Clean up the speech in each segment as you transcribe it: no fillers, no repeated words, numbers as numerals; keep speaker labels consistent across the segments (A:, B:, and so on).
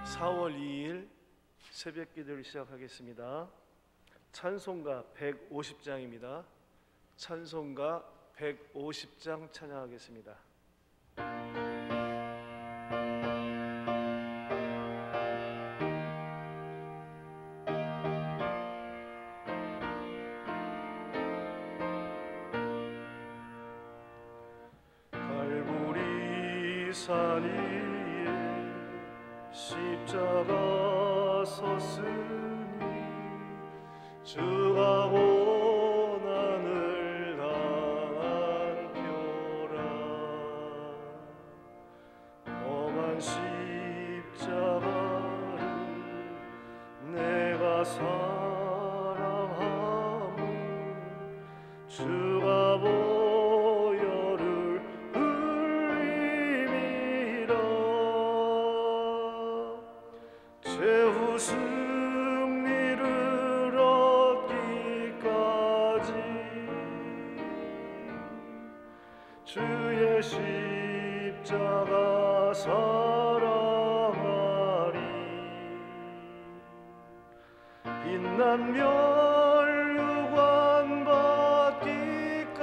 A: 4월 2일 새벽 기도를 시작하겠습니다. 찬송가 150장입니다. 찬송가 150장 찬양하겠습니다. 갈보리 산 위에 십자가 섰으니 주가 고난을 당한 표라. 험한 십자가를 내가 사랑함은 주가 보혈을 흘림이라. 최후 승리를 얻기까지 주의 십자가 사랑하리. 빛난 멸류관 받기까지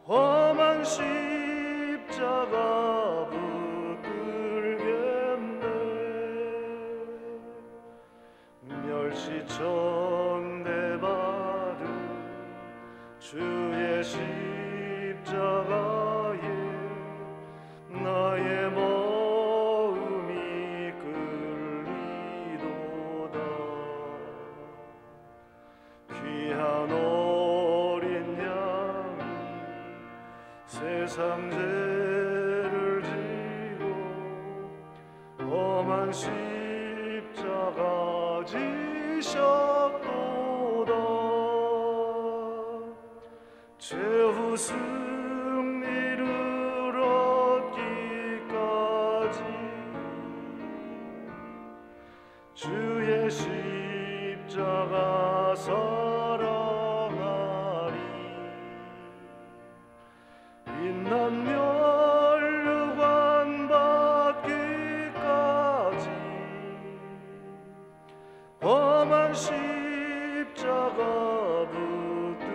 A: 험한 십자가 붙들겠네. 멸시천대받은 주의 십자가에 나의 마음이 끌리도다. 귀한 어린 양이 세상 죄를 지고 험한 십자가 지셨도다. 최후 승리를 얻기까지 주의 십자가 사랑하리. 빛난 멸류관 받기까지 험한 십자가 붙들겠네.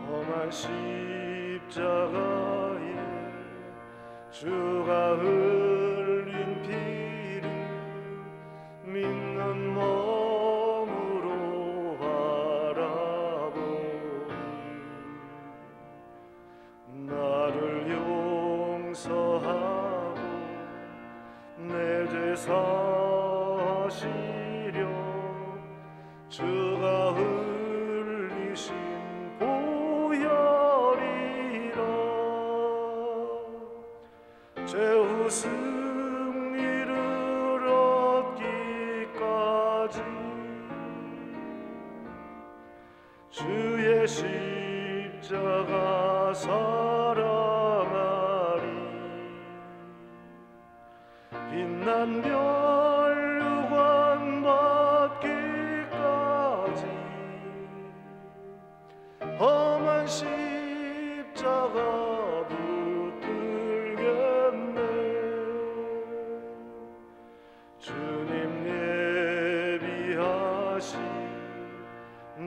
A: 험한 십자가에 주가 흘린 피를 믿는 마음으로 바라보니 나를 용서하고 내 죄 사하시려 주가 흘리신 보혈이라. 최후 승리를 얻기까지 주의 십자가 사랑하리. 빛난 멸류관 받기까지 험한 십자가 붙들겠네. 주님 예비하신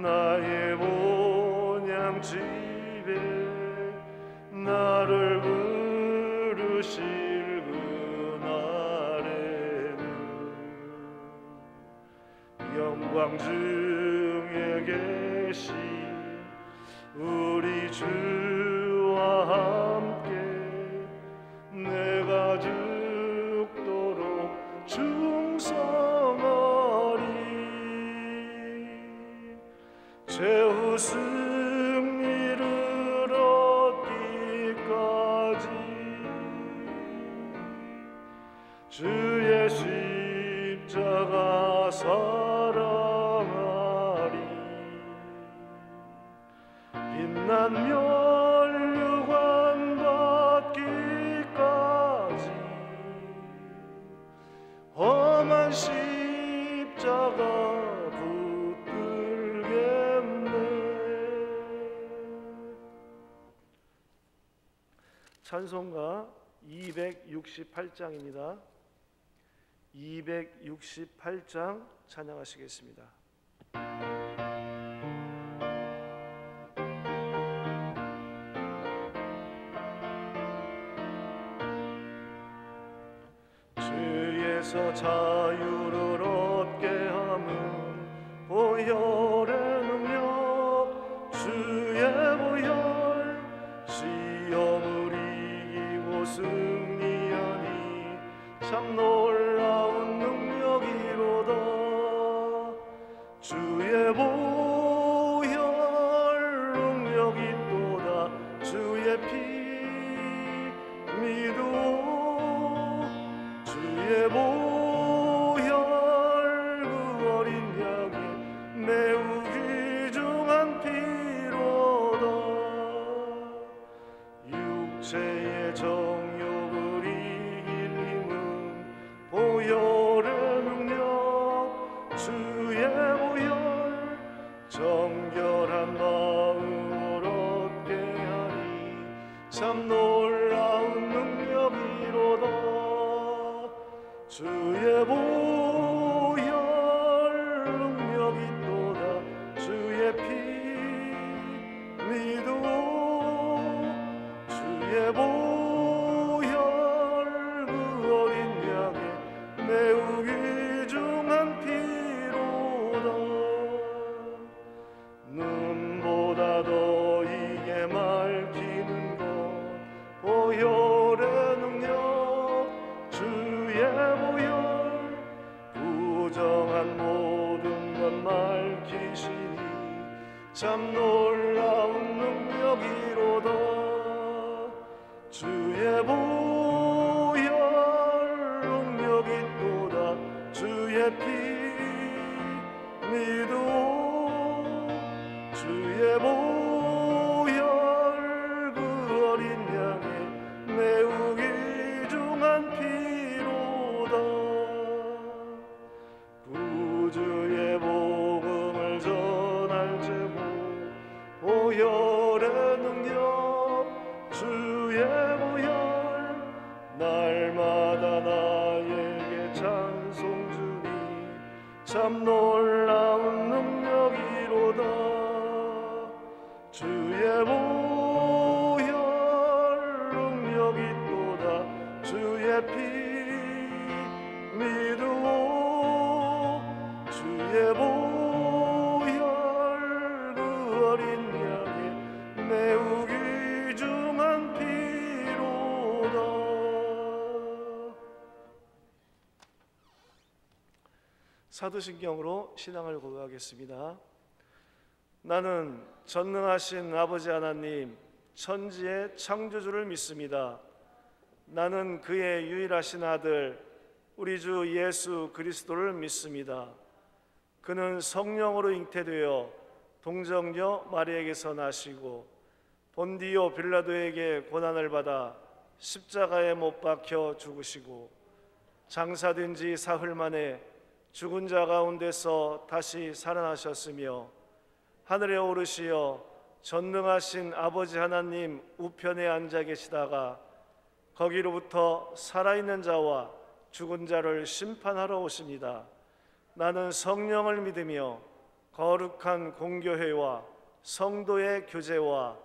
A: 나의 본향집에 나를 부르실 그날에는 영광 중에 계신 우리 주와 함께 내가 죽도록 충성하리. 최후 승리를 얻기까지 주의 십자가 사랑하리. 빛난 멸류관 받기까지 험한 십자가 붙들겠네. 찬송가 268장입니다. 268장 찬양하시겠습니다. 주에서 자유를 얻게 함은 보혈의 능력, 주의 보혈, 시험을 이기고 승리하니 참 놀라운 능력이로다. 주의 보혈 능력이 또다. 주의 피 믿어 주의 보혈 그 어린 양의 매우 귀중한 피로다. 육체의 정욕을 이길 힘은 보혈의 능력, 주의 보혈, 정결한 마음을 얻게 하니 참 놀라운 능력이로다. 주의 보혈 능력이 또다. 주의 피 믿어 주의 보혈 그 어린 양의 매우 귀중한 피로다. 눈보다 더 이게 맑히는 것 보혈의 능력, 주의 보혈, 부정한 모든 것 밝히시니 참 놀라운 능력이로다. 주의 보혈 능력이 또다. 주의 피 믿어 주의 보혈 그 어린 양의 매우 귀중한 피로다. 구주의 복음을 전할 제목 보혈의 능력, 주의 보혈, 날마다 나에게 찬송 주니 참 놀라운 능력이로다. 주의 보혈 능력이 또다. 주의 피 믿어 주의 보혈 그 어린 양의 매우 귀중한 피로다. 사도신경으로 신앙을 고백하겠습니다. 나는 전능하신 아버지 하나님, 천지의 창조주를 믿습니다. 나는 그의 유일하신 아들 우리 주 예수 그리스도를 믿습니다. 그는 성령으로 잉태되어 동정녀 마리아에게서 나시고 본디오 빌라도에게 고난을 받아 십자가에 못 박혀 죽으시고 장사된 지 사흘 만에 죽은 자 가운데서 다시 살아나셨으며 하늘에 오르시어 전능하신 아버지 하나님 우편에 앉아 계시다가 거기로부터 살아있는 자와 죽은 자를 심판하러 오십니다. 나는 성령을 믿으며 거룩한 공교회와 성도의 교제와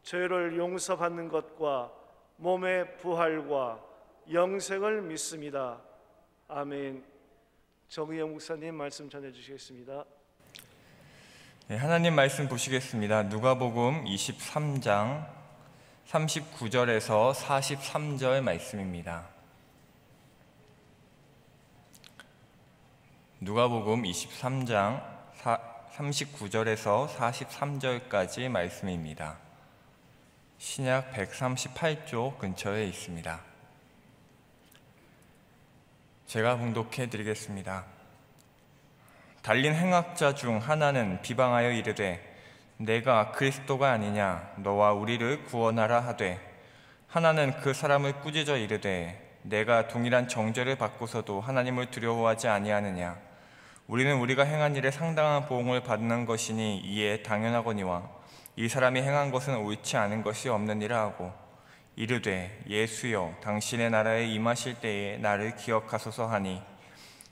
A: 죄를 용서받는 것과 몸의 부활과 영생을 믿습니다. 아멘. 정의영 목사님 말씀 전해주시겠습니다.
B: 네, 하나님 말씀 보시겠습니다. 누가복음 23장 39절에서 43절 말씀입니다. 누가복음 23장 39절에서 43절까지 말씀입니다. 신약 138쪽 근처에 있습니다. 제가 봉독해 드리겠습니다. 달린 행악자 중 하나는 비방하여 이르되 내가 그리스도가 아니냐 너와 우리를 구원하라 하되, 하나는 그 사람을 꾸짖어 이르되 내가 동일한 정죄를 받고서도 하나님을 두려워하지 아니하느냐. 우리는 우리가 행한 일에 상당한 보응을 받는 것이니 이에 당연하거니와 이 사람이 행한 것은 옳지 않은 것이 없느니라 하고, 이르되 예수여 당신의 나라에 임하실 때에 나를 기억하소서 하니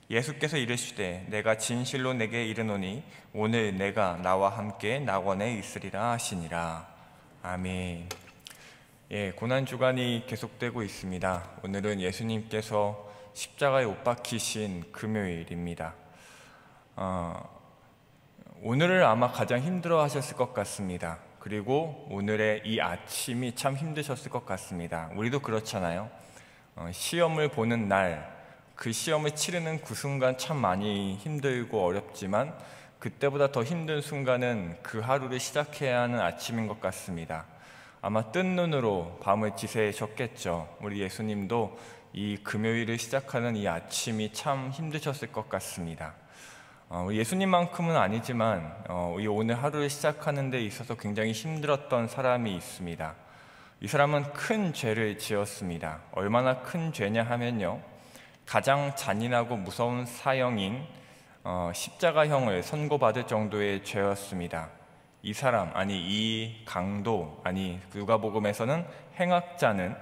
B: 예수께서 이르시되 내가 진실로 내게 이르노니 오늘 내가 나와 함께 낙원에 있으리라 하시니라. 아멘. 고난주간이 계속되고 있습니다. 오늘은 예수님께서 십자가에 못 박히신 금요일입니다. 오늘을 아마 가장 힘들어 하셨을 것 같습니다. 그리고 오늘의 이 아침이 참 힘드셨을 것 같습니다. 우리도 그렇잖아요. 시험을 보는 날, 그 시험을 치르는 그 순간 참 많이 힘들고 어렵지만 그때보다 더 힘든 순간은 그 하루를 시작해야 하는 아침인 것 같습니다. 아마 뜬 눈으로 밤을 지새셨겠죠. 우리 예수님도 이 금요일을 시작하는 이 아침이 참 힘드셨을 것 같습니다. 예수님만큼은 아니지만 이 오늘 하루를 시작하는 데 있어서 굉장히 힘들었던 사람이 있습니다. 이 사람은 큰 죄를 지었습니다. 얼마나 큰 죄냐 하면요, 가장 잔인하고 무서운 사형인 십자가형을 선고받을 정도의 죄였습니다. 이 사람, 이 강도, 누가복음에서는 행악자는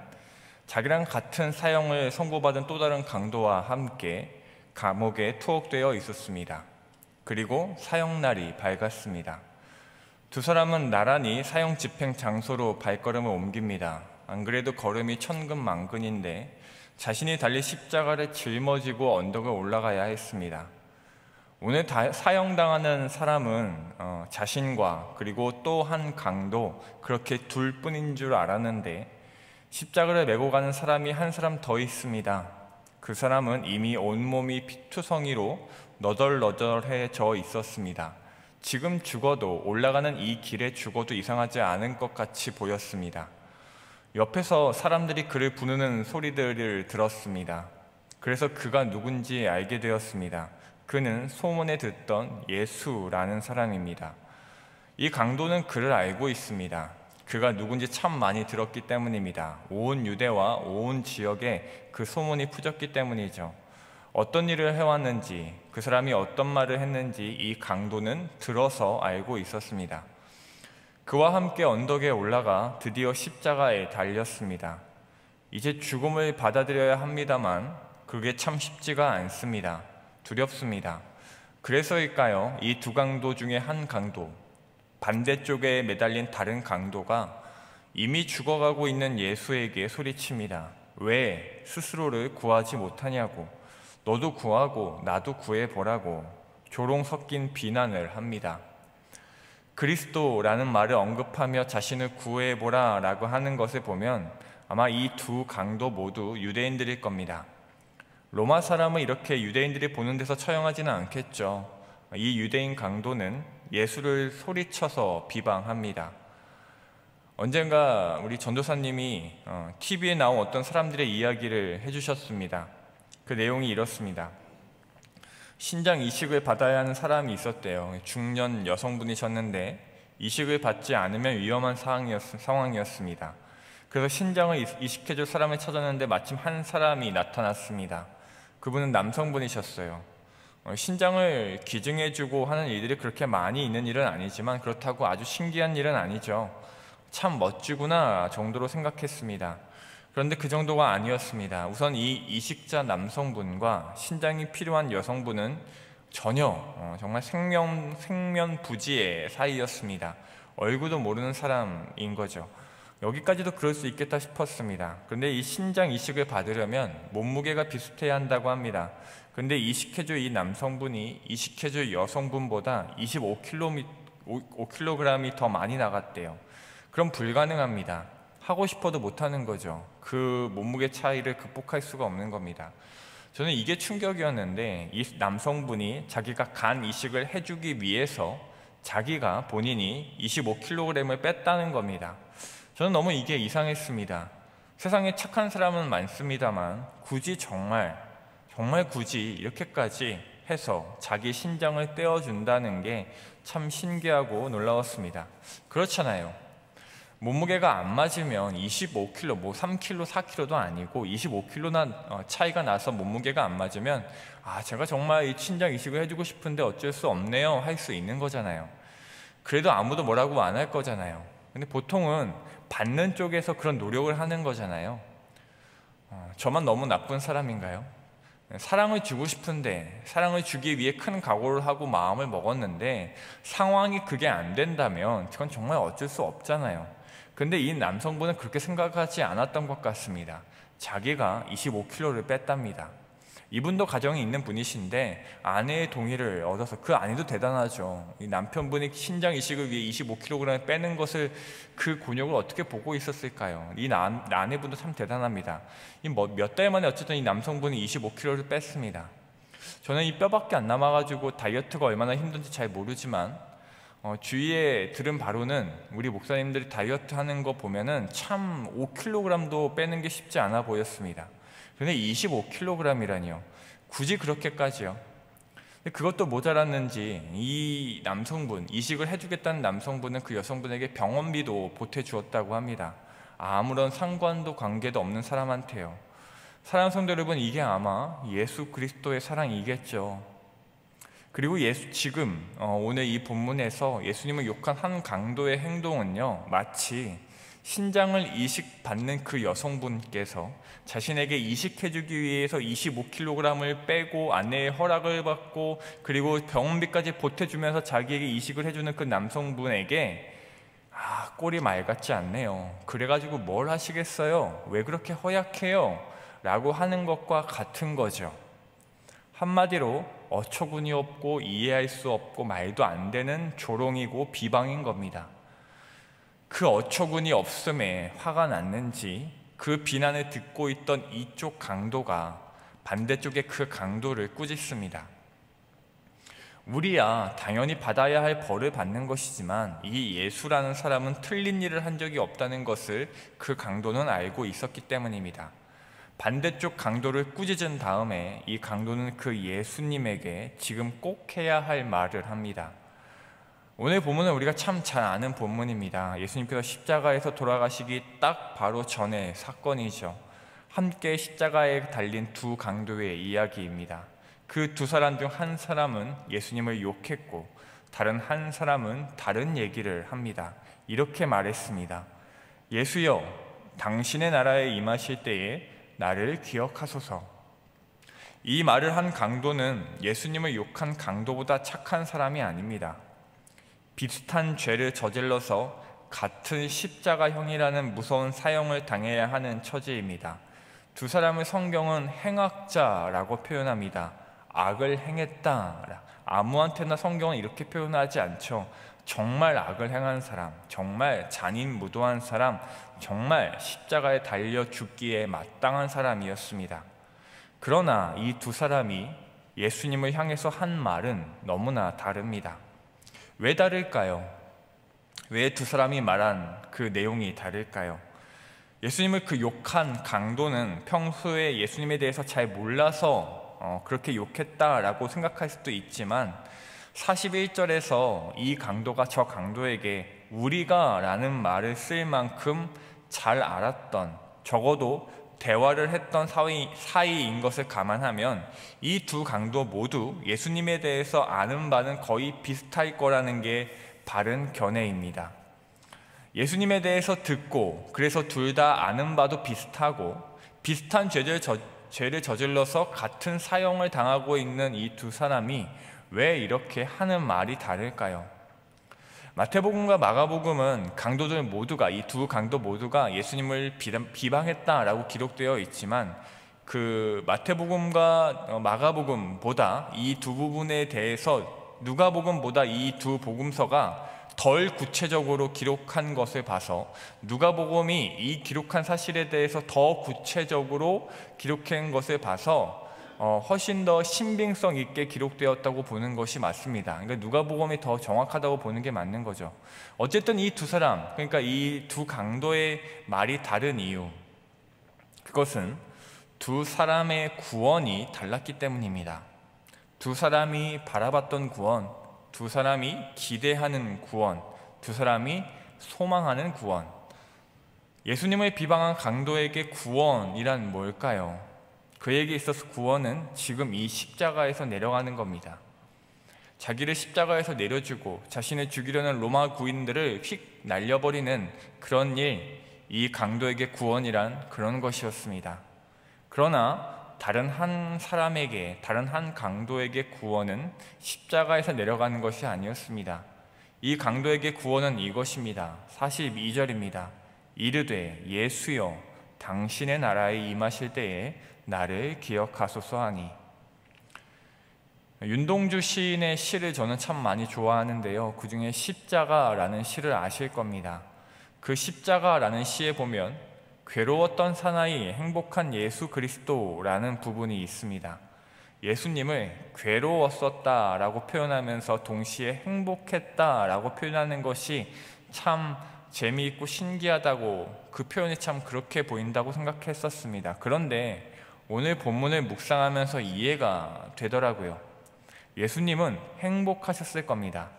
B: 자기랑 같은 사형을 선고받은 또 다른 강도와 함께 감옥에 투옥되어 있었습니다. 그리고 사형날이 밝았습니다. 두 사람은 나란히 사형 집행 장소로 발걸음을 옮깁니다. 안 그래도 걸음이 천근만근인데 자신이 달릴 십자가를 짊어지고 언덕을 올라가야 했습니다. 오늘 사형당하는 사람은 자신과 그리고 또 한 강도, 그렇게 둘뿐인 줄 알았는데 십자가를 메고 가는 사람이 한 사람 더 있습니다. 그 사람은 이미 온몸이 피투성이로 너덜너덜해져 있었습니다. 지금 죽어도, 올라가는 이 길에 죽어도 이상하지 않은 것 같이 보였습니다. 옆에서 사람들이 그를 부르는 소리들을 들었습니다. 그래서 그가 누군지 알게 되었습니다. 그는 소문에 듣던 예수라는 사람입니다. 이 강도는 그를 알고 있습니다. 그가 누군지 참 많이 들었기 때문입니다. 온 유대와 온 지역에 그 소문이 퍼졌기 때문이죠. 어떤 일을 해왔는지, 그 사람이 어떤 말을 했는지 이 강도는 들어서 알고 있었습니다. 그와 함께 언덕에 올라가 드디어 십자가에 달렸습니다. 이제 죽음을 받아들여야 합니다만 그게 참 쉽지가 않습니다. 두렵습니다. 그래서일까요? 이 두 강도 중에 한 강도, 반대쪽에 매달린 다른 강도가 이미 죽어가고 있는 예수에게 소리칩니다. 왜 스스로를 구하지 못하냐고, 너도 구하고 나도 구해보라고 조롱 섞인 비난을 합니다. 그리스도라는 말을 언급하며 자신을 구해보라 라고 하는 것을 보면 아마 이 두 강도 모두 유대인들일 겁니다. 로마 사람은 이렇게 유대인들이 보는 데서 처형하지는 않겠죠. 이 유대인 강도는 예수를 소리쳐서 비방합니다. 언젠가 우리 전도사님이 TV에 나온 어떤 사람들의 이야기를 해주셨습니다. 그 내용이 이렇습니다. 신장 이식을 받아야 하는 사람이 있었대요. 중년 여성분이셨는데 이식을 받지 않으면 위험한 상황이었습니다. 그래서 신장을 이식해줄 사람을 찾았는데 마침 한 사람이 나타났습니다. 그분은 남성분이셨어요. 신장을 기증해주고 하는 일들이 그렇게 많이 있는 일은 아니지만 그렇다고 아주 신기한 일은 아니죠. 참 멋지구나 정도로 생각했습니다. 그런데 그 정도가 아니었습니다. 우선 이 이식자 남성분과 신장이 필요한 여성분은 전혀 정말 생면부지의 사이였습니다. 얼굴도 모르는 사람인 거죠. 여기까지도 그럴 수 있겠다 싶었습니다. 그런데 이 신장 이식을 받으려면 몸무게가 비슷해야 한다고 합니다. 근데 이식해줄 이 남성분이 이식해줄 여성분보다 25kg이 더 많이 나갔대요. 그럼 불가능합니다. 하고 싶어도 못하는 거죠. 그 몸무게 차이를 극복할 수가 없는 겁니다. 저는 이게 충격이었는데 이 남성분이 자기가 간 이식을 해주기 위해서 자기가 본인이 25kg을 뺐다는 겁니다. 저는 너무 이게 이상했습니다. 세상에 착한 사람은 많습니다만 굳이 정말 굳이 이렇게까지 해서 자기 신장을 떼어준다는 게 참 신기하고 놀라웠습니다. 그렇잖아요. 몸무게가 안 맞으면 25kg, 3kg, 4kg도 아니고 25kg나 차이가 나서 몸무게가 안 맞으면 제가 정말 이 신장 이식을 해주고 싶은데 어쩔 수 없네요 할 수 있는 거잖아요. 그래도 아무도 뭐라고 안 할 거잖아요. 근데 보통은 받는 쪽에서 그런 노력을 하는 거잖아요. 저만 너무 나쁜 사람인가요? 사랑을 주고 싶은데, 사랑을 주기 위해 큰 각오를 하고 마음을 먹었는데 상황이 그게 안 된다면 그건 정말 어쩔 수 없잖아요. 근데 이 남성분은 그렇게 생각하지 않았던 것 같습니다. 자기가 25kg를 뺐답니다. 이분도 가정이 있는 분이신데 아내의 동의를 얻어서, 그 아내도 대단하죠. 이 남편분이 신장 이식을 위해 25kg 빼는 것을, 그 곤욕을 어떻게 보고 있었을까요? 이 아내분도 참 대단합니다. 몇 달 만에 어쨌든 이 남성분이 25kg를 뺐습니다. 저는 이 뼈밖에 안 남아가지고 다이어트가 얼마나 힘든지 잘 모르지만 주위에 들은 바로는 우리 목사님들이 다이어트 하는 거 보면은 참 5kg도 빼는 게 쉽지 않아 보였습니다. 근데 25kg이라니요. 굳이 그렇게까지요? 근데 그것도 모자랐는지 이 남성분, 이식을 해주겠다는 남성분은 그 여성분에게 병원비도 보태주었다고 합니다. 아무런 상관도 관계도 없는 사람한테요. 사랑하는 성도 여러분, 이게 아마 예수 그리스도의 사랑이겠죠. 그리고 지금 오늘 이 본문에서 예수님을 욕한 한 강도의 행동은요, 마치 신장을 이식받는 그 여성분께서 자신에게 이식해주기 위해서 25kg을 빼고 아내의 허락을 받고 그리고 병원비까지 보태주면서 자기에게 이식을 해주는 그 남성분에게 꼴이 맑았지 않네요. 그래가지고 뭘 하시겠어요? 왜 그렇게 허약해요? 라고 하는 것과 같은 거죠. 한마디로 어처구니 없고 이해할 수 없고 말도 안 되는 조롱이고 비방인 겁니다. 그 어처구니 없음에 화가 났는지 그 비난을 듣고 있던 이쪽 강도가 반대쪽의 그 강도를 꾸짖습니다. 우리야 당연히 받아야 할 벌을 받는 것이지만 이 예수라는 사람은 틀린 일을 한 적이 없다는 것을 그 강도는 알고 있었기 때문입니다. 반대쪽 강도를 꾸짖은 다음에 이 강도는 그 예수님에게 지금 꼭 해야 할 말을 합니다. 오늘 본문은 우리가 참 잘 아는 본문입니다. 예수님께서 십자가에서 돌아가시기 딱 바로 전의 사건이죠. 함께 십자가에 달린 두 강도의 이야기입니다. 그 두 사람 중 한 사람은 예수님을 욕했고 다른 한 사람은 다른 얘기를 합니다. 이렇게 말했습니다. 예수여, 당신의 나라에 임하실 때에 나를 기억하소서. 이 말을 한 강도는 예수님을 욕한 강도보다 착한 사람이 아닙니다. 비슷한 죄를 저질러서 같은 십자가형이라는 무서운 사형을 당해야 하는 처지입니다. 두 사람을 성경은 행악자라고 표현합니다. 악을 행했다. 아무한테나 성경은 이렇게 표현하지 않죠. 정말 악을 행한 사람, 정말 잔인무도한 사람, 정말 십자가에 달려 죽기에 마땅한 사람이었습니다. 그러나 이 두 사람이 예수님을 향해서 한 말은 너무나 다릅니다. 왜 다를까요? 왜 두 사람이 말한 그 내용이 다를까요? 예수님을 그 욕한 강도는 평소에 예수님에 대해서 잘 몰라서 그렇게 욕했다라고 생각할 수도 있지만 41절에서 이 강도가 저 강도에게 우리가 라는 말을 쓸 만큼 잘 알았던, 적어도 대화를 했던 사이인 것을 감안하면 이 두 강도 모두 예수님에 대해서 아는 바는 거의 비슷할 거라는 게 바른 견해입니다. 예수님에 대해서 듣고 그래서 둘 다 아는 바도 비슷하고 비슷한 죄를 저질러서 같은 사형을 당하고 있는 이 두 사람이 왜 이렇게 하는 말이 다를까요? 마태복음과 마가복음은 강도들 모두가, 이 두 강도 모두가 예수님을 비방했다라고 기록되어 있지만 그 마태복음과 마가복음보다 이 두 부분에 대해서 누가복음보다 이 두 복음서가 덜 구체적으로 기록한 것을 봐서 누가복음이 이 기록한 사실에 대해서 더 구체적으로 기록한 것을 봐서 훨씬 더 신빙성 있게 기록되었다고 보는 것이 맞습니다. 그러니까 누가복음이 더 정확하다고 보는 게 맞는 거죠. 어쨌든 이 두 사람, 그러니까 이 두 강도의 말이 다른 이유, 그것은 두 사람의 구원이 달랐기 때문입니다. 두 사람이 바라봤던 구원, 두 사람이 기대하는 구원, 두 사람이 소망하는 구원. 예수님을 비방한 강도에게 구원이란 뭘까요? 그에게 있어서 구원은 지금 이 십자가에서 내려가는 겁니다. 자기를 십자가에서 내려주고 자신을 죽이려는 로마 구인들을 휙 날려버리는 그런 일, 이 강도에게 구원이란 그런 것이었습니다. 그러나 다른 한 사람에게, 다른 한 강도에게 구원은 십자가에서 내려가는 것이 아니었습니다. 이 강도에게 구원은 이것입니다. 42절입니다. 이르되 예수여 당신의 나라에 임하실 때에 나를 기억하소서 하니. 윤동주 시인의 시를 저는 참 많이 좋아하는데요, 그 중에 십자가라는 시를 아실 겁니다. 그 십자가라는 시에 보면 괴로웠던 사나이 행복한 예수 그리스도라는 부분이 있습니다. 예수님을 괴로웠었다라고 표현하면서 동시에 행복했다라고 표현하는 것이 참 재미있고 신기하다고, 그 표현이 참 그렇게 보인다고 생각했었습니다. 그런데 오늘 본문을 묵상하면서 이해가 되더라고요. 예수님은 행복하셨을 겁니다.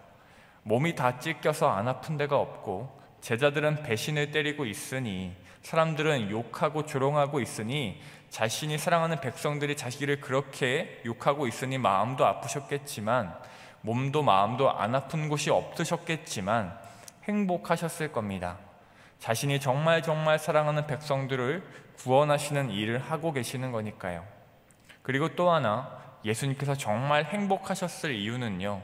B: 몸이 다 찢겨서 안 아픈 데가 없고, 제자들은 배신을 때리고 있으니, 사람들은 욕하고 조롱하고 있으니, 자신이 사랑하는 백성들이 자기를 그렇게 욕하고 있으니 마음도 아프셨겠지만, 몸도 마음도 안 아픈 곳이 없으셨겠지만 행복하셨을 겁니다. 자신이 정말 사랑하는 백성들을 구원하시는 일을 하고 계시는 거니까요. 그리고 또 하나, 예수님께서 정말 행복하셨을 이유는요,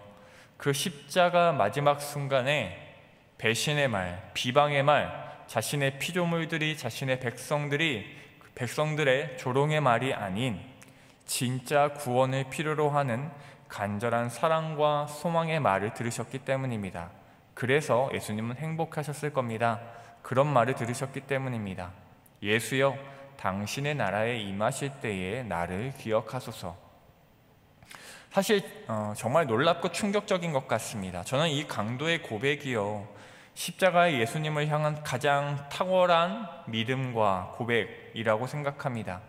B: 그 십자가 마지막 순간에 배신의 말, 비방의 말, 자신의 피조물들이, 자신의 백성들의 조롱의 말이 아닌 진짜 구원을 필요로 하는 간절한 사랑과 소망의 말을 들으셨기 때문입니다. 그래서 예수님은 행복하셨을 겁니다. 그런 말을 들으셨기 때문입니다. 예수여 당신의 나라에 임하실 때에 나를 기억하소서. 사실 정말 놀랍고 충격적인 것 같습니다. 저는 이 강도의 고백이요, 십자가의 예수님을 향한 가장 탁월한 믿음과 고백이라고 생각합니다.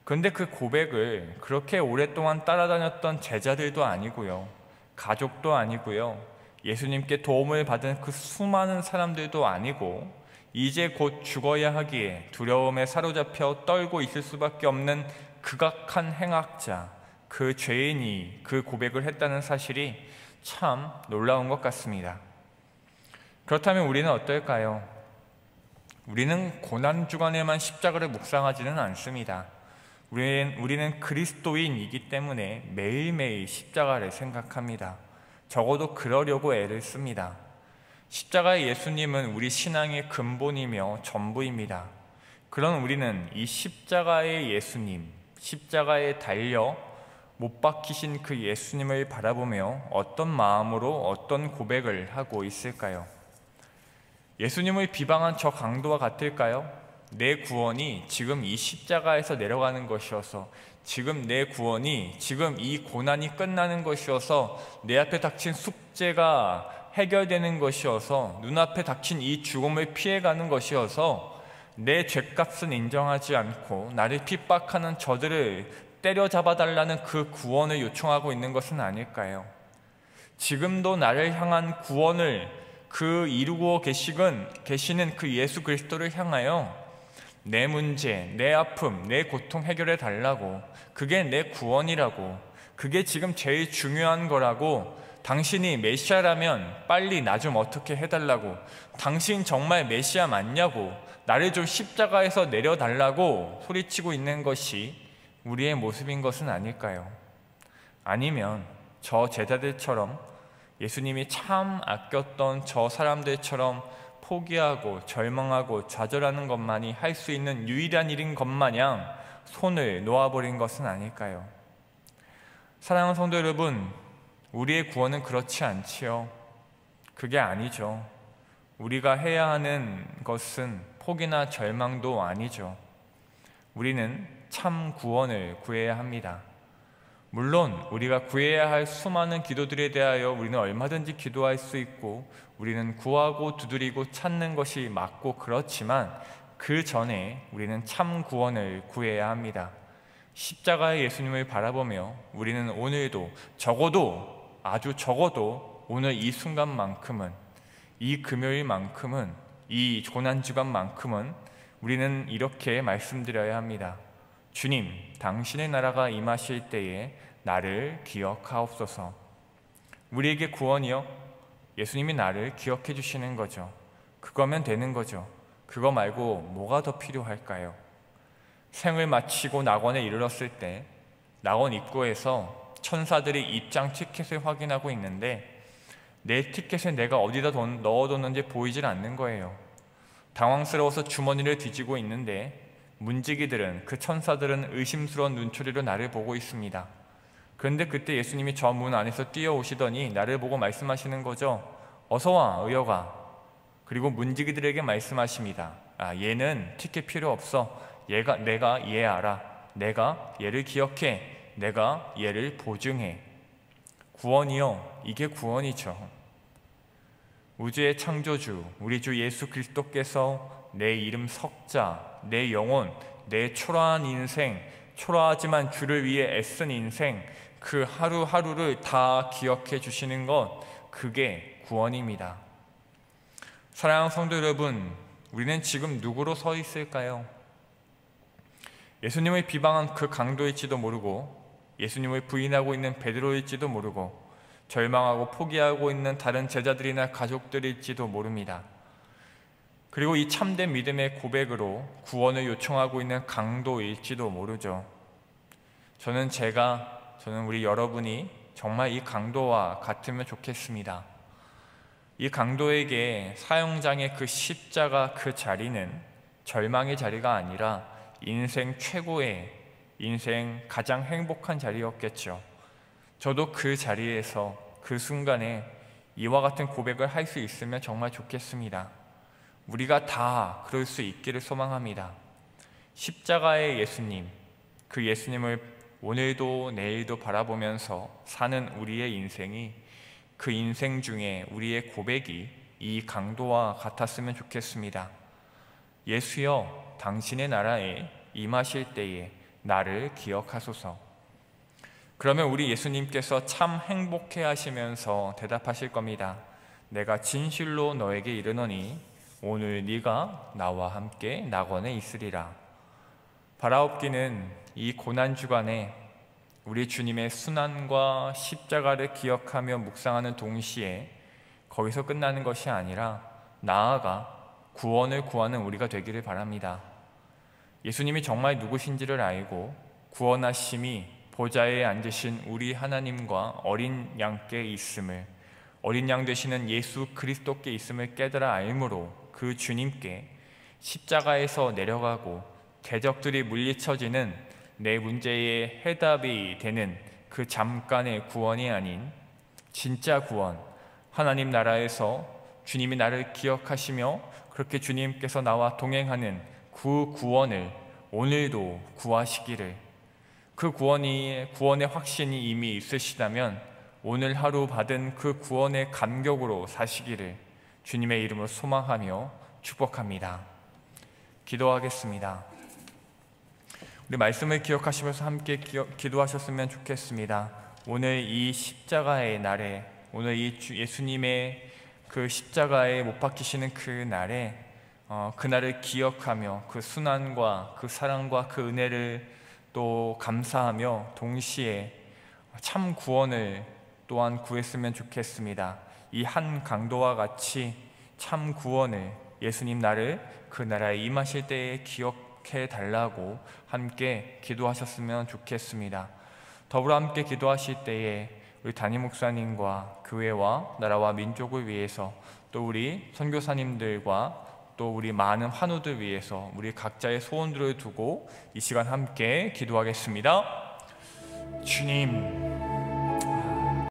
B: 그런데 그 고백을 그렇게 오랫동안 따라다녔던 제자들도 아니고요, 가족도 아니고요, 예수님께 도움을 받은 그 수많은 사람들도 아니고, 이제 곧 죽어야 하기에 두려움에 사로잡혀 떨고 있을 수밖에 없는 극악한 행악자, 그 죄인이 그 고백을 했다는 사실이 참 놀라운 것 같습니다. 그렇다면 우리는 어떨까요? 우리는 고난주간에만 십자가를 묵상하지는 않습니다. 우리는 그리스도인이기 때문에 매일매일 십자가를 생각합니다. 적어도 그러려고 애를 씁니다. 십자가의 예수님은 우리 신앙의 근본이며 전부입니다. 그런 우리는 이 십자가의 예수님, 십자가에 달려 못 박히신 그 예수님을 바라보며 어떤 마음으로 어떤 고백을 하고 있을까요? 예수님을 비방한 저 강도와 같을까요? 내 구원이 지금 이 십자가에서 내려가는 것이어서, 지금 내 구원이 지금 이 고난이 끝나는 것이어서, 내 앞에 닥친 숙제가 해결되는 것이어서, 눈앞에 닥친 이 죽음을 피해가는 것이어서 내 죗값은 인정하지 않고 나를 핍박하는 저들을 때려잡아달라는 그 구원을 요청하고 있는 것은 아닐까요? 지금도 나를 향한 구원을 이루고 계시는 그 예수 그리스도를 향하여 내 문제, 내 아픔, 내 고통 해결해 달라고, 그게 내 구원이라고, 그게 지금 제일 중요한 거라고, 당신이 메시아라면 빨리 나 좀 어떻게 해달라고, 당신 정말 메시아 맞냐고, 나를 좀 십자가에서 내려달라고 소리치고 있는 것이 우리의 모습인 것은 아닐까요? 아니면 저 제자들처럼, 예수님이 참 아꼈던 저 사람들처럼 포기하고 절망하고 좌절하는 것만이 할 수 있는 유일한 일인 것 마냥 손을 놓아버린 것은 아닐까요? 사랑하는 성도 여러분, 우리의 구원은 그렇지 않지요. 그게 아니죠. 우리가 해야 하는 것은 포기나 절망도 아니죠. 우리는 참 구원을 구해야 합니다. 물론 우리가 구해야 할 수많은 기도들에 대하여 우리는 얼마든지 기도할 수 있고, 우리는 구하고 두드리고 찾는 것이 맞고 그렇지만, 그 전에 우리는 참 구원을 구해야 합니다. 십자가의 예수님을 바라보며 우리는 오늘도 적어도, 아주 적어도 오늘 이 순간만큼은, 이 금요일만큼은, 이 고난주간만큼은 우리는 이렇게 말씀드려야 합니다. 주님, 당신의 나라가 임하실 때에 나를 기억하옵소서. 우리에게 구원이요? 예수님이 나를 기억해 주시는 거죠. 그거면 되는 거죠. 그거 말고 뭐가 더 필요할까요? 생을 마치고 낙원에 이르렀을 때 낙원 입구에서 천사들이 입장 티켓을 확인하고 있는데 내 티켓에 내가 어디다 넣어뒀는지 보이질 않는 거예요. 당황스러워서 주머니를 뒤지고 있는데 문지기들은, 그 천사들은 의심스러운 눈초리로 나를 보고 있습니다. 그런데 그때 예수님이 저 문 안에서 뛰어오시더니 나를 보고 말씀하시는 거죠. 어서와 의여가. 그리고 문지기들에게 말씀하십니다. 얘는 티켓 필요 없어. 내가 얘 알아. 내가 얘를 기억해. 내가 얘를 보증해. 구원이요, 이게 구원이죠. 우주의 창조주 우리 주 예수 그리스도께서 내 이름 석자, 내 영혼, 내 초라한 인생, 초라하지만 주를 위해 애쓴 인생, 그 하루하루를 다 기억해 주시는 것, 그게 구원입니다. 사랑하는 성도 여러분, 우리는 지금 누구로 서 있을까요? 예수님을 비방한 그 강도일지도 모르고, 예수님을 부인하고 있는 베드로일지도 모르고, 절망하고 포기하고 있는 다른 제자들이나 가족들일지도 모릅니다. 그리고 이 참된 믿음의 고백으로 구원을 요청하고 있는 강도일지도 모르죠. 저는 우리 여러분이 정말 이 강도와 같으면 좋겠습니다. 이 강도에게 사형장의 그 십자가 그 자리는 절망의 자리가 아니라 인생 최고의, 인생 가장 행복한 자리였겠죠. 저도 그 자리에서 그 순간에 이와 같은 고백을 할 수 있으면 정말 좋겠습니다. 우리가 다 그럴 수 있기를 소망합니다. 십자가의 예수님, 그 예수님을 오늘도 내일도 바라보면서 사는 우리의 인생이, 그 인생 중에 우리의 고백이 이 강도와 같았으면 좋겠습니다. 예수여, 당신의 나라에 임하실 때에 나를 기억하소서. 그러면 우리 예수님께서 참 행복해 하시면서 대답하실 겁니다. 내가 진실로 너에게 이르노니 오늘 네가 나와 함께 낙원에 있으리라. 바라옵기는 이 고난주간에 우리 주님의 순환과 십자가를 기억하며 묵상하는 동시에 거기서 끝나는 것이 아니라 나아가 구원을 구하는 우리가 되기를 바랍니다. 예수님이 정말 누구신지를 알고 구원하심이 보좌에 앉으신 우리 하나님과 어린 양께 있음을, 어린 양 되시는 예수 그리스도께 있음을 깨달아 알므로 그 주님께 십자가에서 내려가고 대적들이 물리쳐지는 내 문제의 해답이 되는 그 잠깐의 구원이 아닌 진짜 구원, 하나님 나라에서 주님이 나를 기억하시며 그렇게 주님께서 나와 동행하는 그 구원을 오늘도 구하시기를, 그 구원의 확신이 이미 있으시다면 오늘 하루 받은 그 구원의 감격으로 사시기를 주님의 이름으로 소망하며 축복합니다. 기도하겠습니다. 우리 말씀을 기억하시면서 함께 기도하셨으면 좋겠습니다. 오늘 이 십자가의 날에, 오늘 이 예수님의 그 십자가에 못 박히시는 그 날에 그날을 기억하며 그 순환과 그 사랑과 그 은혜를 또 감사하며 동시에 참 구원을 또한 구했으면 좋겠습니다. 이 한 강도와 같이 참 구원을 예수님 나를 그 나라에 임하실 때에 기억해 달라고 함께 기도하셨으면 좋겠습니다. 더불어 함께 기도하실 때에 우리 담임 목사님과 교회와 나라와 민족을 위해서, 또 우리 선교사님들과 또 우리 많은 환우들 위해서 우리 각자의 소원들을 두고 이 시간 함께 기도하겠습니다. 주님,